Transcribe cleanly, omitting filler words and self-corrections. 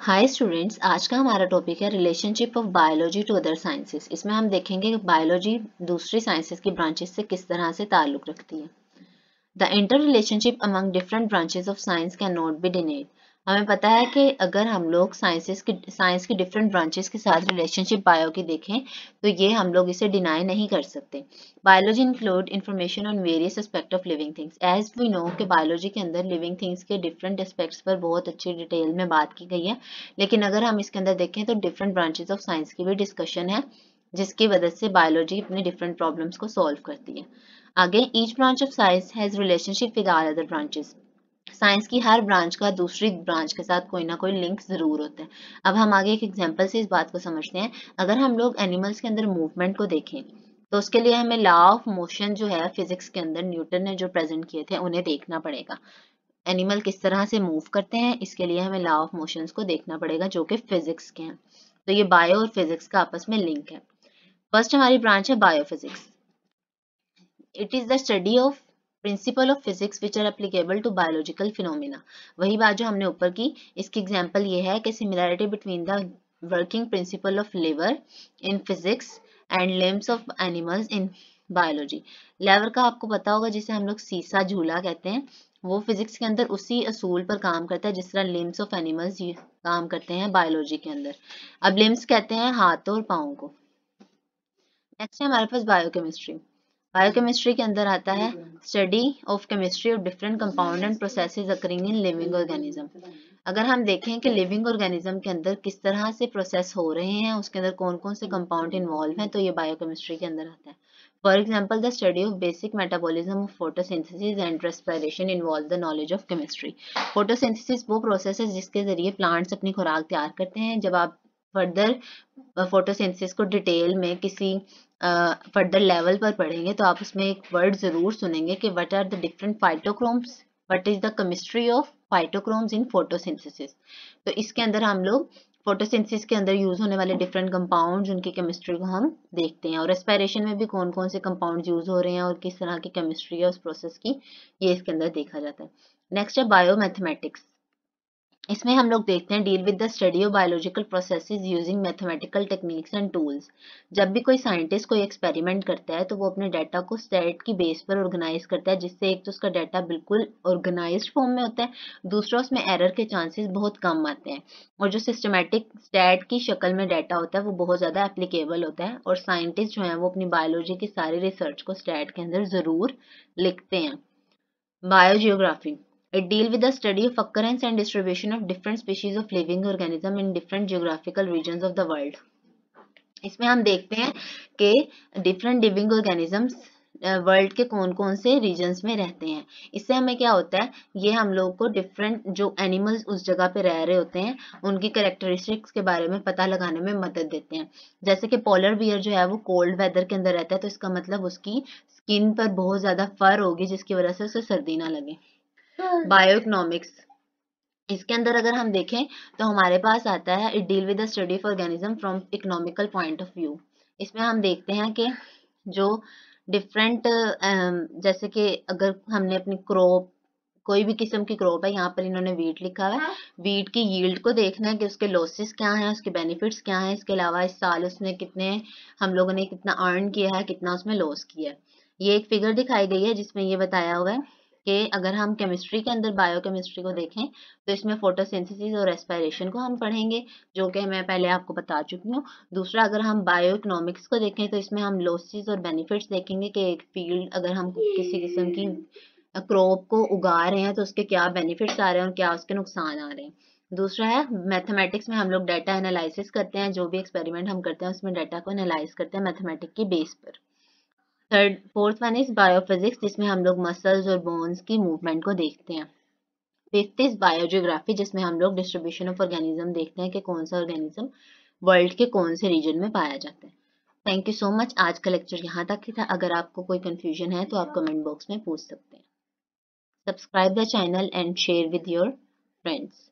Hi students, आज का हमारा टॉपिक है relationship of biology to other sciences. इसमें हम देखेंगे कि बायोलॉजी दूसरी साइंसेस की ब्रांचेस से किस तरह से ताल्लुक रखती है। The inter relationship among different branches of science can not be denied. हमें पता है कि अगर हम लोग साइंस की डिफरेंट ब्रांचेस के साथ रिलेशनशिप बायो की देखें तो ये हम लोग इसे डिनाई नहीं कर सकते। Biology include information on various aspect of living things. As we know कि बायोलॉजी के अंदर लिविंग थिंग्स के डिफरेंट एस्पेक्ट्स पर बहुत अच्छी डिटेल में बात की गई है, लेकिन अगर हम इसके अंदर देखें तो डिफरेंट ब्रांचेस ऑफ साइंस की भी डिस्कशन है, जिसकी वजह से बायोलॉजी अपने डिफरेंट प्रॉब्लम्स को सॉल्व करती है। आगे, each branch of science has relationship with all other branches. Science की हर ब्रांच का दूसरी ब्रांच के साथ कोई ना कोई लिंक जरूर होता है। अब हम आगे एक एग्जांपल से इस बात को समझते हैं। अगर हम लोग एनिमल्स के अंदर मूवमेंट को देखें तो उसके लिए हमें लॉ ऑफ मोशन जो है फिजिक्स के अंदर न्यूटन ने जो प्रेजेंट किए थे उन्हें देखना पड़ेगा। एनिमल किस तरह से मूव करते हैं, इसके लिए हमें लॉ ऑफ मोशंस को देखना पड़ेगा जो कि फिजिक्स के हैं। तो ये बायो और फिजिक्स का आपस में लिंक है। फर्स्ट हमारी ब्रांच है biophysics. It is the study of principle of physics which are applicable to biological phenomena. वही बात जो हमने ऊपर की, इसकी एग्जांपल ये है कि similarity between the working principle of lever in physics and limbs of animals in biology. Lever का आपको पता होगा, जिसे हम लोग सीसा झूला कहते हैं, वो फिजिक्स के अंदर उसी असूल पर काम करता है जिस तरह लिम्स ऑफ एनिमल्स काम करते हैं बायोलॉजी के अंदर। अब लिम्स कहते हैं हाथों और पाँव को। नेक्स्ट है हमारे पास बायोकेमिस्ट्री। बायोकेमिस्ट्री के अंदर आता है study of chemistry of different compound and processes occurring in living organism. अगर हम देखें कि लिविंग ऑर्गेनिज्म के अंदर किस तरह से प्रोसेस हो रहे हैं, उसके अंदर कौन कौन से कंपाउंड इन्वॉल्व हैं, तो ये बायोकेमिस्ट्री के अंदर आता है। For example, the study of basic metabolism of photosynthesis and respiration involve the knowledge of chemistry. Photosynthesis वो प्रोसेस है जिसके जरिए प्लांट्स अपनी खुराक तैयार करते हैं। जब आप फर्दर फोटोसिंथेसिस को डिटेल में किसी फर्दर लेवल पर पढ़ेंगे तो आप उसमें एक वर्ड जरूर सुनेंगे कि what are the different phytochromes, what is the chemistry of phytochromes in photosynthesis. तो इसके अंदर हम लोग फोटोसिंथेसिस के अंदर यूज होने वाले डिफरेंट कंपाउंड्स, उनकी केमिस्ट्री को हम देखते हैं, और रेस्पिरेशन में भी कौन कौन से कंपाउंड्स यूज हो रहे हैं और किस तरह की केमिस्ट्री है उस प्रोसेस की, ये इसके अंदर देखा जाता है। नेक्स्ट है बायोमैथमेटिक्स। इसमें हम लोग देखते हैं deal with the study of biological processes using mathematical techniques and tools. जब भी कोई साइंटिस्ट कोई एक्सपेरिमेंट करता है तो वो अपने डाटा को स्टेट की बेस पर ऑर्गेनाइज करता है, जिससे एक तो उसका डाटा बिल्कुल ऑर्गेनाइज्ड फॉर्म में होता है, दूसरा उसमें एरर के चांसेस बहुत कम आते हैं, और जो सिस्टमेटिक स्टेट की शक्ल में डाटा होता है वो बहुत ज़्यादा एप्लीकेबल होता है, और साइंटिस्ट जो हैं वो अपनी बायोलॉजी की सारी रिसर्च को स्टेट के अंदर ज़रूर लिखते हैं। Biogeography. It deals with the study of occurrence and distribution of different species of living organism in different geographical regions of the world. इसमें हम देखते हैं कि डिफरेंट लिविंग ऑर्गेनिजम्स वर्ल्ड के कौन कौन से रीजन्स में रहते हैं। इससे हमें क्या होता है, ये हम लोग को डिफरेंट जो एनिमल्स उस जगह पे रह रहे होते हैं उनकी कैरेक्टरिस्टिक्स के बारे में पता लगाने में मदद देते हैं। जैसे कि पोलर बियर जो है वो कोल्ड वेदर के अंदर रहता है, तो इसका मतलब उसकी स्किन पर बहुत ज्यादा फर होगी जिसकी वजह से उसे सर्दी ना लगे। बायो इकोनॉमिक्स, इसके अंदर अगर हम देखें तो हमारे पास आता है it deal with the study of organism from economical point of view. इसमें हम देखते हैं कि जो डिफरेंट जैसे कि अगर हमने अपनी क्रॉप, कोई भी किस्म की क्रॉप है, यहाँ पर इन्होंने वीट लिखा हुआ है, वीट की यील्ड को देखना है कि उसके लॉसेस क्या हैं, उसके बेनिफिट्स क्या हैं, इसके अलावा इस साल उसने कितने, हम लोगों ने कितना अर्न किया है, कितना उसमें लॉस किया है। ये एक फिगर दिखाई गई है जिसमें ये बताया हुआ है कि अगर हम केमिस्ट्री के अंदर बायोकेमिस्ट्री को देखें तो इसमें फोटोसिंथेसिस और रेस्पिरेशन को हम पढ़ेंगे, जो कि मैं पहले आपको बता चुकी हूँ। दूसरा, अगर हम बायो इकोनॉमिक्स को देखें तो इसमें हम लॉसेस और बेनिफिट्स देखेंगे कि एक फील्ड अगर हम किसी किस्म की क्रॉप को उगा रहे हैं तो उसके क्या बेनिफिट्स आ रहे हैं और क्या उसके नुकसान आ रहे हैं। दूसरा है मैथमेटिक्स में हम लोग डाटा एनालिसिस करते हैं, जो भी एक्सपेरिमेंट हम करते हैं उसमें डाटा को एनालाइज करते हैं मैथमेटिक की बेस पर। फोर्थ वन इज बायोफिजिक्स, जिसमें हम लोग मसल्स और बोन्स की मूवमेंट को देखते हैं। फिफ्थ इज बायोजियोग्राफी, जिसमें हम लोग डिस्ट्रीब्यूशन ऑफ ऑर्गेनिज्म देखते हैं कि कौन सा ऑर्गेनिज्म वर्ल्ड के कौन से रीजन में पाया जाता है। Thank you so much. आज का लेक्चर यहाँ तक ही था। अगर आपको कोई कंफ्यूजन है तो आप कमेंट बॉक्स में पूछ सकते हैं। Subscribe the channel and share with your friends.